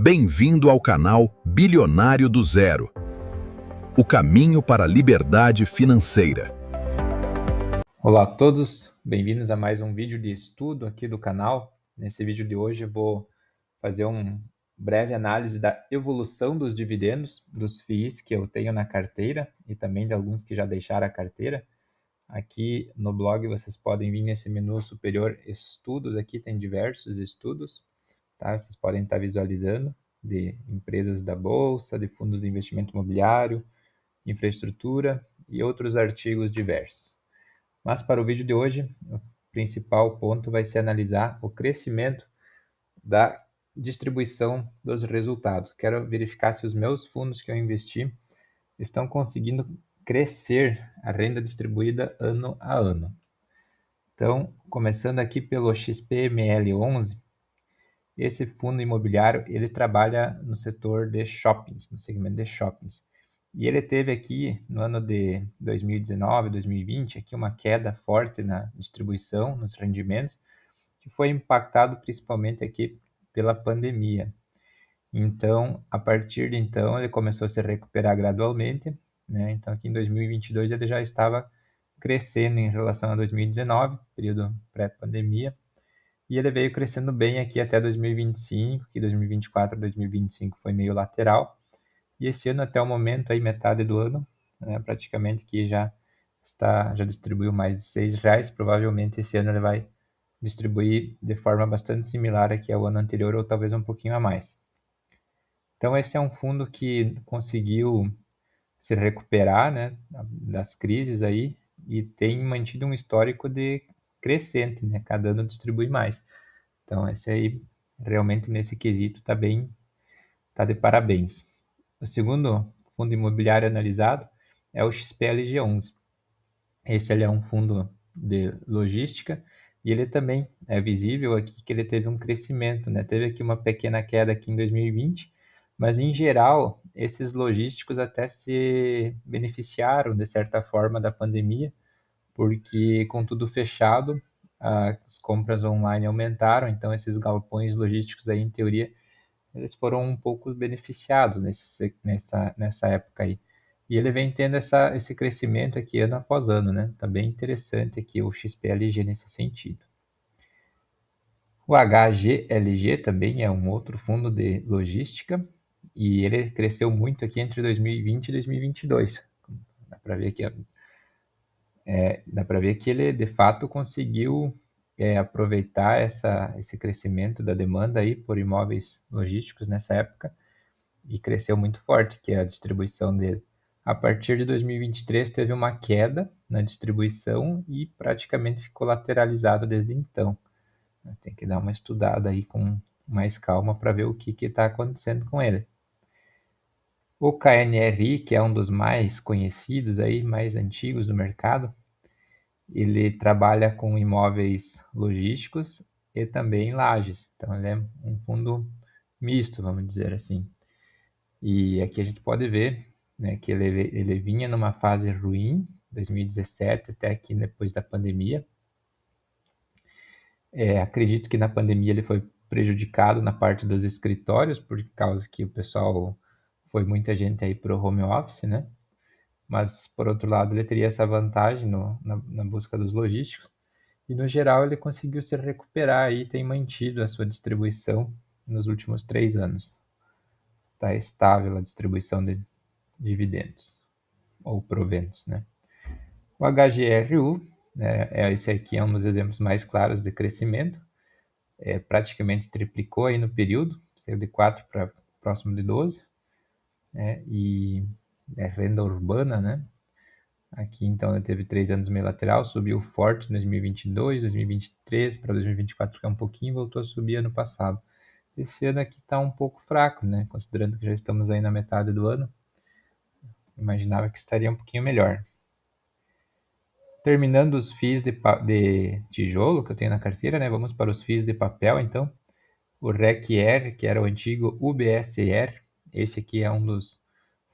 Bem-vindo ao canal Bilionário do Zero, o caminho para a liberdade financeira. Olá a todos, bem-vindos a mais um vídeo de estudo aqui do canal. Nesse vídeo de hoje eu vou fazer uma breve análise da evolução dos dividendos, dos FIIs que eu tenho na carteira e também de alguns que já deixaram a carteira. Aqui no blog vocês podem vir nesse menu superior estudos, aqui tem diversos estudos, tá? Vocês podem estar visualizando de empresas da bolsa, de fundos de investimento imobiliário, infraestrutura e outros artigos diversos. Mas para o vídeo de hoje, o principal ponto vai ser analisar o crescimento da distribuição dos resultados. Quero verificar se os meus fundos que eu investi estão conseguindo crescer a renda distribuída ano a ano. Então, começando aqui pelo XPML11, esse fundo imobiliário ele trabalha no setor de shoppings, no segmento de shoppings. E ele teve aqui no ano de 2019, 2020, aqui uma queda forte na distribuição, nos rendimentos, que foi impactado principalmente aqui pela pandemia. Então, a partir de então, ele começou a se recuperar gradualmente, né? Então, aqui em 2022 ele já estava crescendo em relação a 2019, período pré-pandemia, e ele veio crescendo bem aqui até 2025, que 2024 e 2025 foi meio lateral. E esse ano, até o momento, aí metade do ano, né, praticamente que já distribuiu mais de R$ 6. Provavelmente esse ano ele vai distribuir de forma bastante similar aqui ao ano anterior, ou talvez um pouquinho a mais. Então esse é um fundo que conseguiu se recuperar, né, das crises aí e tem mantido um histórico de crescente, né, cada ano distribui mais. Então esse aí realmente nesse quesito tá de parabéns. O segundo fundo imobiliário analisado é o XPLG11. Esse ele é um fundo de logística e ele também é visível aqui que ele teve um crescimento, né? Teve aqui uma pequena queda aqui em 2020, mas em geral esses logísticos até se beneficiaram de certa forma da pandemia, porque com tudo fechado, as compras online aumentaram, então esses galpões logísticos aí em teoria eles foram um pouco beneficiados nessa época aí. E ele vem tendo esse crescimento aqui ano após ano, né? Tá bem interessante aqui o XPLG nesse sentido. O HGLG também é um outro fundo de logística e ele cresceu muito aqui entre 2020 e 2022. Dá para ver que ele de fato conseguiu aproveitar esse crescimento da demanda aí por imóveis logísticos nessa época e cresceu muito forte, que é a distribuição dele. A partir de 2023 teve uma queda na distribuição e praticamente ficou lateralizado desde então. Tem que dar uma estudada aí com mais calma para ver o que está acontecendo com ele. O KNRI, que é um dos mais conhecidos aí, mais antigos do mercado, ele trabalha com imóveis logísticos e também lajes. Então ele é um fundo misto, vamos dizer assim. E aqui a gente pode ver, né, que ele vinha numa fase ruim, 2017 até aqui depois da pandemia. Acredito que na pandemia ele foi prejudicado na parte dos escritórios, por causa que o pessoal foi muita gente aí para o home office, né? Mas, por outro lado, ele teria essa vantagem na busca dos logísticos. E, no geral, ele conseguiu se recuperar e tem mantido a sua distribuição nos últimos 3 anos. Está estável a distribuição de dividendos ou proventos, né? O HGRU, né, esse aqui é um dos exemplos mais claros de crescimento, praticamente triplicou aí no período, saiu de 4 para próximo de 12, né, e é renda urbana, né? Aqui então ele teve 3 anos meio lateral, subiu forte em 2022, 2023 para 2024 que é um pouquinho, voltou a subir ano passado. Esse ano aqui está um pouco fraco, né? Considerando que já estamos aí na metade do ano, imaginava que estaria um pouquinho melhor. Terminando os FIIs de tijolo que eu tenho na carteira, né? Vamos para os FIIs de papel, então. O RECR, que era o antigo UBSR, esse aqui é um dos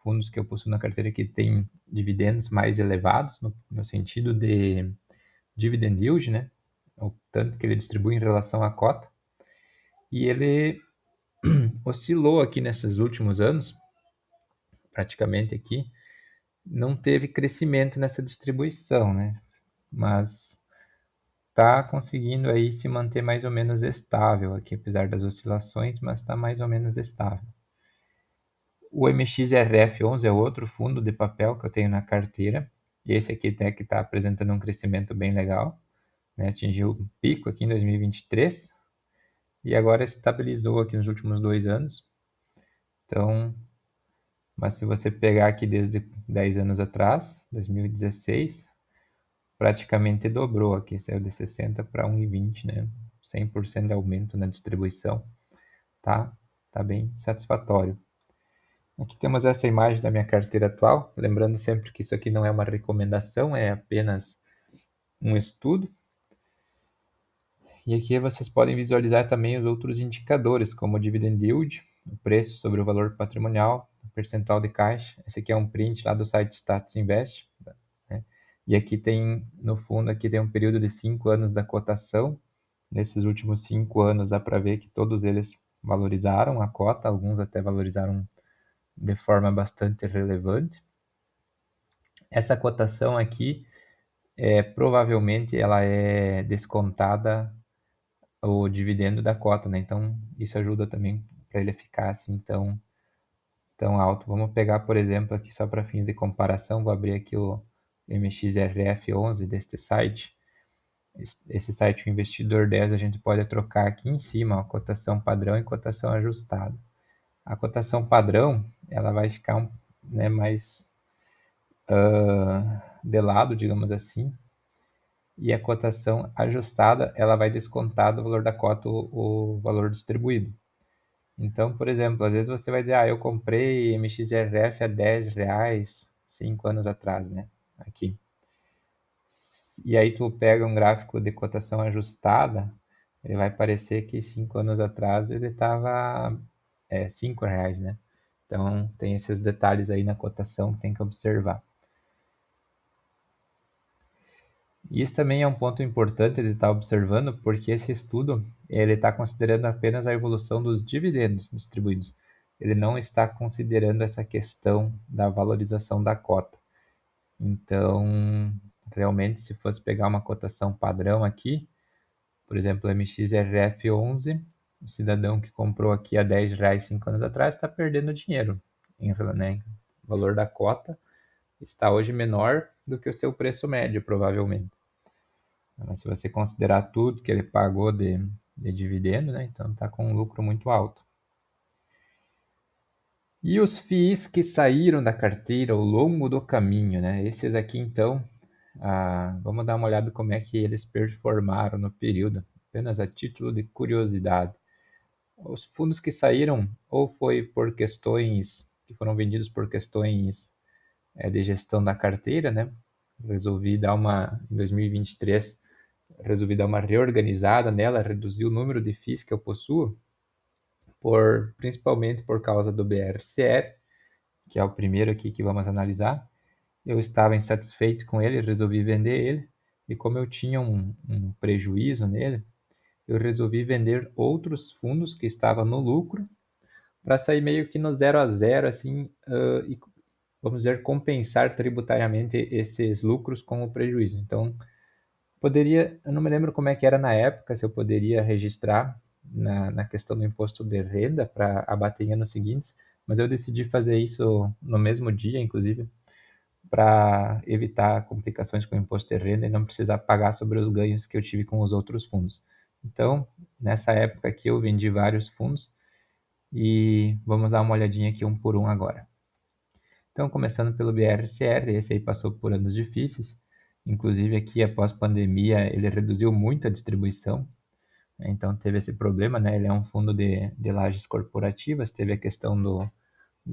fundos que eu possuo na carteira que tem dividendos mais elevados, no sentido de dividend yield, né? O tanto que ele distribui em relação à cota. E ele oscilou aqui nesses últimos anos, praticamente aqui, não teve crescimento nessa distribuição, né? Mas está conseguindo aí se manter mais ou menos estável aqui, apesar das oscilações, mas está mais ou menos estável. O MXRF11 é outro fundo de papel que eu tenho na carteira. Esse aqui até que está apresentando um crescimento bem legal, né? Atingiu um pico aqui em 2023 e agora estabilizou aqui nos últimos 2 anos. Então, mas se você pegar aqui desde 10 anos atrás, 2016, praticamente dobrou aqui, saiu de 60 para 1,20, né? 100% de aumento na distribuição, tá? Tá bem satisfatório. Aqui temos essa imagem da minha carteira atual, lembrando sempre que isso aqui não é uma recomendação, é apenas um estudo. E aqui vocês podem visualizar também os outros indicadores, como o dividend yield, o preço sobre o valor patrimonial, o percentual de caixa. Esse aqui é um print lá do site Status Invest, né? E aqui tem, no fundo, aqui tem um período de 5 anos da cotação. Nesses últimos 5 anos dá para ver que todos eles valorizaram a cota, alguns até valorizaram de forma bastante relevante. Essa cotação aqui, provavelmente ela é descontada o dividendo da cota, né? Então isso ajuda também para ele ficar assim tão alto. Vamos pegar, por exemplo, aqui só para fins de comparação, vou abrir aqui o MXRF11 deste site. Esse site, o Investidor 10, a gente pode trocar aqui em cima a cotação padrão e cotação ajustada. A cotação padrão, ela vai ficar né, mais de lado, digamos assim, e a cotação ajustada, ela vai descontar do valor da cota o valor distribuído. Então, por exemplo, às vezes você vai dizer, eu comprei MXRF a R$10 5 anos atrás, né? Aqui. E aí tu pega um gráfico de cotação ajustada, ele vai parecer que 5 anos atrás ele estava R$5, né? Então tem esses detalhes aí na cotação que tem que observar. E isso também é um ponto importante de estar observando, porque esse estudo ele está considerando apenas a evolução dos dividendos distribuídos. Ele não está considerando essa questão da valorização da cota. Então, realmente, se fosse pegar uma cotação padrão aqui, por exemplo, MXRF11, o cidadão que comprou aqui a R$10 5 anos atrás está perdendo dinheiro. Né? O valor da cota está hoje menor do que o seu preço médio, provavelmente. Mas se você considerar tudo que ele pagou de dividendo, né? Então está com um lucro muito alto. E os FIIs que saíram da carteira ao longo do caminho, né? Esses aqui, então, vamos dar uma olhada como é que eles performaram no período, apenas a título de curiosidade. Os fundos que saíram ou foi por questões que foram vendidos por questões de gestão da carteira, né? Resolvi dar em 2023, resolvi dar uma reorganizada nela, reduzir o número de FIIs que eu possuo, principalmente por causa do BRCR, que é o primeiro aqui que vamos analisar. Eu estava insatisfeito com ele, resolvi vender ele, e como eu tinha um prejuízo nele, eu resolvi vender outros fundos que estavam no lucro, para sair meio que no 0 a 0, assim, e, vamos dizer, compensar tributariamente esses lucros com o prejuízo. Então, eu não me lembro como é que era na época, se eu poderia registrar na questão do imposto de renda para abater em anos seguintes, mas eu decidi fazer isso no mesmo dia, inclusive, para evitar complicações com o imposto de renda e não precisar pagar sobre os ganhos que eu tive com os outros fundos. Então, nessa época aqui, eu vendi vários fundos e vamos dar uma olhadinha aqui um por um agora. Então, começando pelo BRCR, esse aí passou por anos difíceis, inclusive aqui após pandemia ele reduziu muito a distribuição, né? Então teve esse problema, né? Ele é um fundo de lajes corporativas, teve a questão do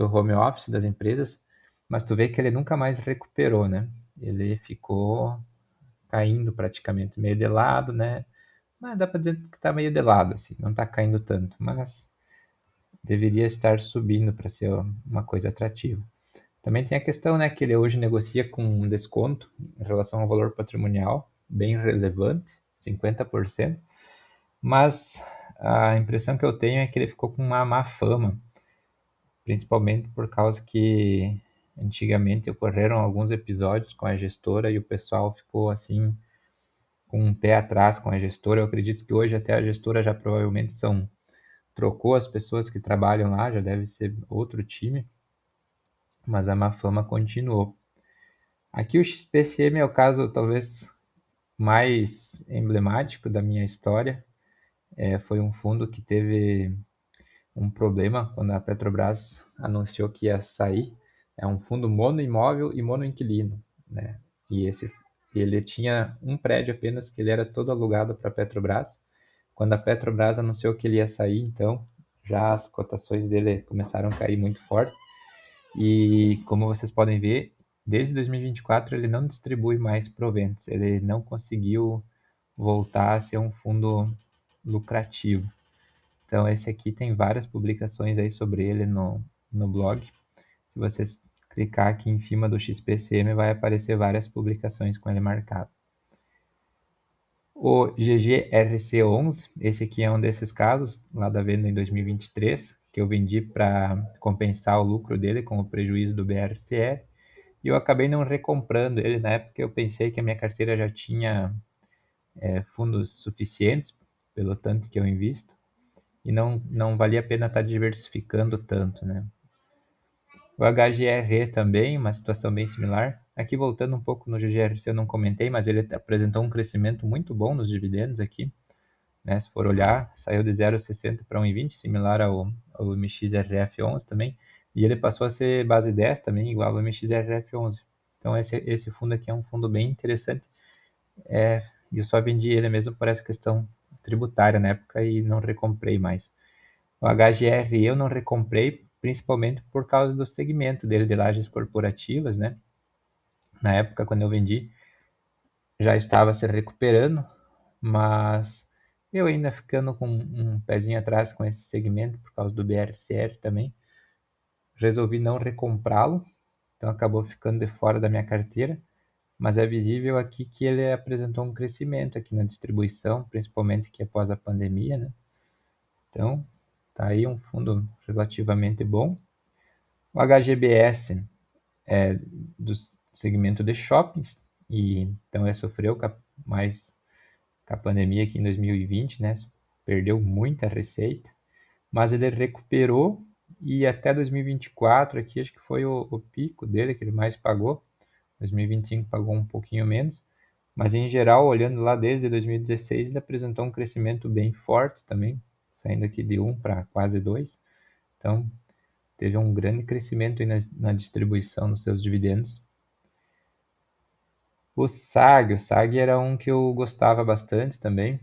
home office das empresas, mas tu vê que ele nunca mais recuperou, né? Ele ficou caindo praticamente, meio de lado, né? Mas dá para dizer que está meio de lado, assim, não está caindo tanto, mas deveria estar subindo para ser uma coisa atrativa. Também tem a questão, né, que ele hoje negocia com um desconto em relação ao valor patrimonial, bem relevante, 50%, mas a impressão que eu tenho é que ele ficou com uma má fama, principalmente por causa que antigamente ocorreram alguns episódios com a gestora e o pessoal ficou assim com um pé atrás com a gestora. Eu acredito que hoje até a gestora já provavelmente trocou as pessoas que trabalham lá, já deve ser outro time, mas a má fama continuou. Aqui o XPCM é o caso talvez mais emblemático da minha história. Foi um fundo que teve um problema quando a Petrobras anunciou que ia sair. É um fundo monoimóvel e monoinquilino, né? E ele tinha um prédio apenas que ele era todo alugado para a Petrobras. Quando a Petrobras anunciou que ele ia sair, então já as cotações dele começaram a cair muito forte. E como vocês podem ver, desde 2024 ele não distribui mais proventos. Ele não conseguiu voltar a ser um fundo lucrativo. Então esse aqui tem várias publicações aí sobre ele no blog. Se vocês clicar aqui em cima do XPCM, vai aparecer várias publicações com ele marcado. O GGRC11, esse aqui é um desses casos, lá da venda em 2023, que eu vendi para compensar o lucro dele com o prejuízo do BRCR, e eu acabei não recomprando ele. Na época eu pensei que a minha carteira já tinha fundos suficientes, pelo tanto que eu invisto, e não valia a pena estar diversificando tanto, né? O HGRE também, uma situação bem similar. Aqui voltando um pouco no GGRC, eu não comentei, mas ele apresentou um crescimento muito bom nos dividendos aqui, né? Se for olhar, saiu de 0,60 para 1,20, similar ao MXRF11 também, e ele passou a ser base 10 também, igual ao MXRF11. Então esse fundo aqui é um fundo bem interessante, e eu só vendi ele mesmo por essa questão tributária na época e não recomprei mais. O HGR eu não recomprei, principalmente por causa do segmento dele de lajes corporativas, né? Na época, quando eu vendi, já estava se recuperando, mas eu ainda ficando com um pezinho atrás com esse segmento por causa do BRCR também, resolvi não recomprá-lo, então acabou ficando de fora da minha carteira, mas é visível aqui que ele apresentou um crescimento aqui na distribuição, principalmente que após a pandemia, né? Então, tá aí um fundo relativamente bom. O HGBS é do segmento de shoppings, e então ele sofreu mais com a pandemia aqui em 2020, né? Perdeu muita receita, mas ele recuperou e até 2024 aqui acho que foi o pico dele que ele mais pagou. 2025 pagou um pouquinho menos, mas em geral, olhando lá desde 2016, ele apresentou um crescimento bem forte também, saindo aqui de 1 para quase 2. Então, teve um grande crescimento aí na distribuição dos seus dividendos. O SAG era um que eu gostava bastante também.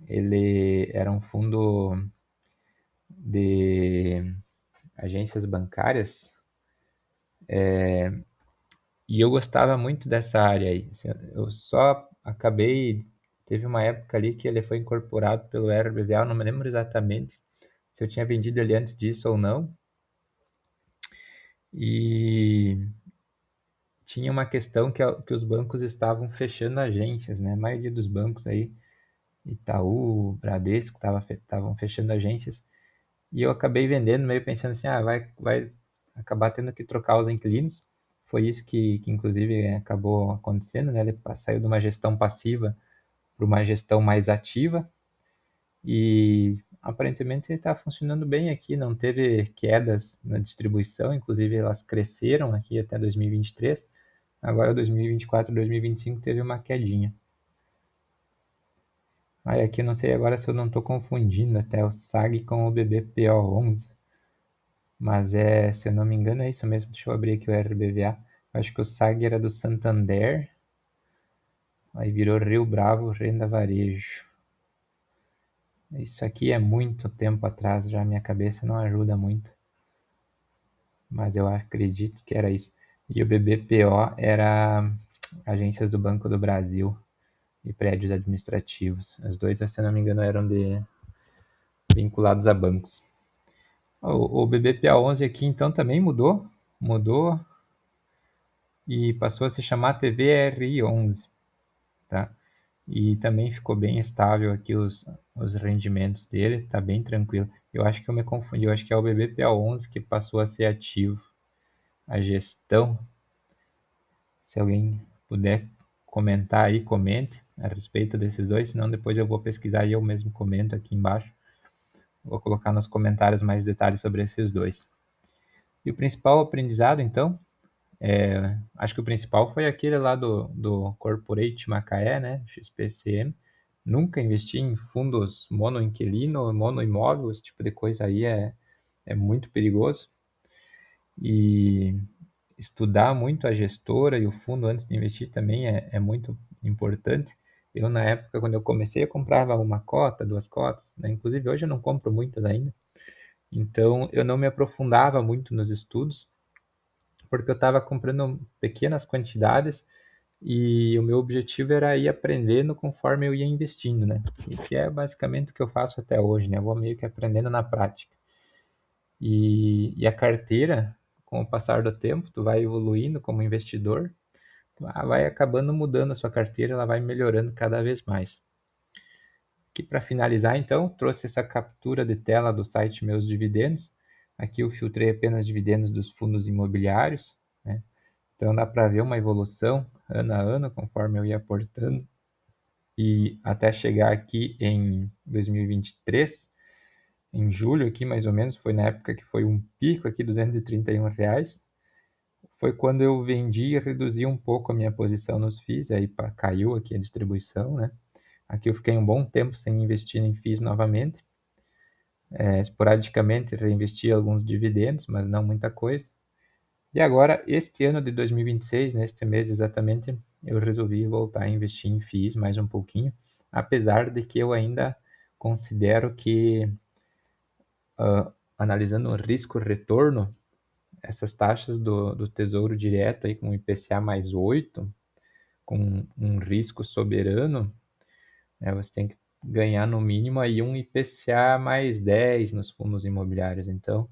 Ele era um fundo de agências bancárias, e eu gostava muito dessa área aí. Assim, eu só acabei. Teve uma época ali que ele foi incorporado pelo RBVA, eu não me lembro exatamente se eu tinha vendido ele antes disso ou não. E tinha uma questão que os bancos estavam fechando agências, né? A maioria dos bancos aí, Itaú, Bradesco, estavam fechando agências. E eu acabei vendendo, meio pensando assim, vai acabar tendo que trocar os inquilinos. Foi isso que inclusive acabou acontecendo, né? Ele saiu de uma gestão passiva para uma gestão mais ativa, e aparentemente ele está funcionando bem aqui, não teve quedas na distribuição, inclusive elas cresceram aqui até 2023. Agora 2024, 2025 teve uma quedinha. Aí aqui não sei agora se eu não estou confundindo até o SAG com o BBPO11. Mas se eu não me engano, é isso mesmo. Deixa eu abrir aqui o RBVA. Acho que o SAG era do Santander. Aí virou Rio Bravo Renda Varejo. Isso aqui é muito tempo atrás, já minha cabeça não ajuda muito. Mas eu acredito que era isso. E o BBPO era agências do Banco do Brasil e prédios administrativos. Os dois, se eu não me engano, eram vinculados a bancos. O BBPA11 aqui então também mudou e passou a se chamar TVRI11, tá? e também ficou bem estável aqui os rendimentos dele, tá bem tranquilo. Eu acho que eu me confundi, eu acho que é o BBPA11 que passou a ser ativo. A gestão, se alguém puder comentar aí, comente a respeito desses dois, senão depois eu vou pesquisar e eu mesmo comento aqui embaixo. Vou colocar nos comentários mais detalhes sobre esses dois. E o principal aprendizado, então, acho que o principal foi aquele lá do Corporate Macaé, né, XPCM. Nunca investi em fundos monoinquilino, monoimóvel, esse tipo de coisa aí é muito perigoso. E estudar muito a gestora e o fundo antes de investir também é muito importante. Eu, na época, quando eu comecei, eu comprava uma cota, duas cotas, né? Inclusive, hoje eu não compro muitas ainda. Então, eu não me aprofundava muito nos estudos, porque eu estava comprando pequenas quantidades e o meu objetivo era ir aprendendo conforme eu ia investindo, né? E que é basicamente o que eu faço até hoje, né? Eu vou meio que aprendendo na prática. E a carteira, com o passar do tempo, tu vai evoluindo como investidor, tu vai acabando mudando a sua carteira, ela vai melhorando cada vez mais. Aqui para finalizar, então, trouxe essa captura de tela do site Meus Dividendos. Aqui eu filtrei apenas dividendos dos fundos imobiliários, né? Então dá para ver uma evolução ano a ano, conforme eu ia aportando. E até chegar aqui em 2023, em julho aqui mais ou menos, foi na época que foi um pico aqui, R$ 231. Foi quando eu vendi e reduzi um pouco a minha posição nos FIIs, aí caiu aqui a distribuição, né? Aqui eu fiquei um bom tempo sem investir em FIIs novamente. Esporadicamente reinvesti alguns dividendos, mas não muita coisa. E agora, este ano de 2026, neste mês exatamente, eu resolvi voltar a investir em FIIs mais um pouquinho, apesar de que eu ainda considero que, analisando o risco-retorno, essas taxas do Tesouro Direto aí com IPCA mais 8, com um risco soberano, né, você tem que ganhar no mínimo aí um IPCA mais 10 nos fundos imobiliários. Então,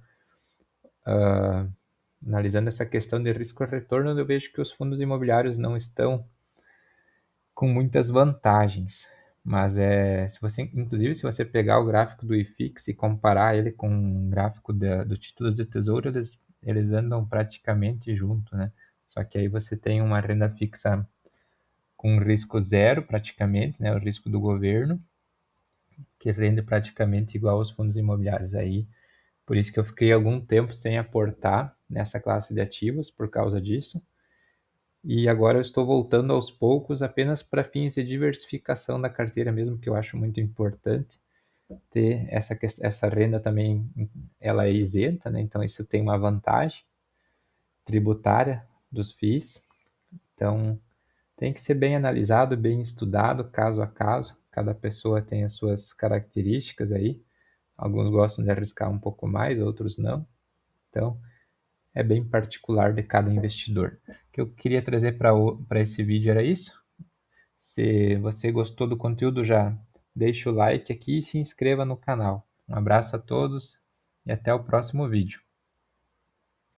analisando essa questão de risco-retorno, eu vejo que os fundos imobiliários não estão com muitas vantagens. Mas se você, inclusive, se você pegar o gráfico do IFIX e comparar ele com o gráfico do títulos de tesouro, eles andam praticamente juntos, né? Só que aí você tem uma renda fixa com risco zero praticamente, né? O risco do governo, que rende praticamente igual aos fundos imobiliários. Aí, por isso que eu fiquei algum tempo sem aportar nessa classe de ativos por causa disso. E agora eu estou voltando aos poucos apenas para fins de diversificação da carteira mesmo, que eu acho muito importante ter essa renda também, ela é isenta, né? Então isso tem uma vantagem tributária dos FIIs. Então tem que ser bem analisado, bem estudado, caso a caso. Cada pessoa tem as suas características aí. Alguns gostam de arriscar um pouco mais, outros não. Então é bem particular de cada investidor. O que eu queria trazer para esse vídeo era isso. Se você gostou do conteúdo, já deixa o like aqui e se inscreva no canal. Um abraço a todos e até o próximo vídeo.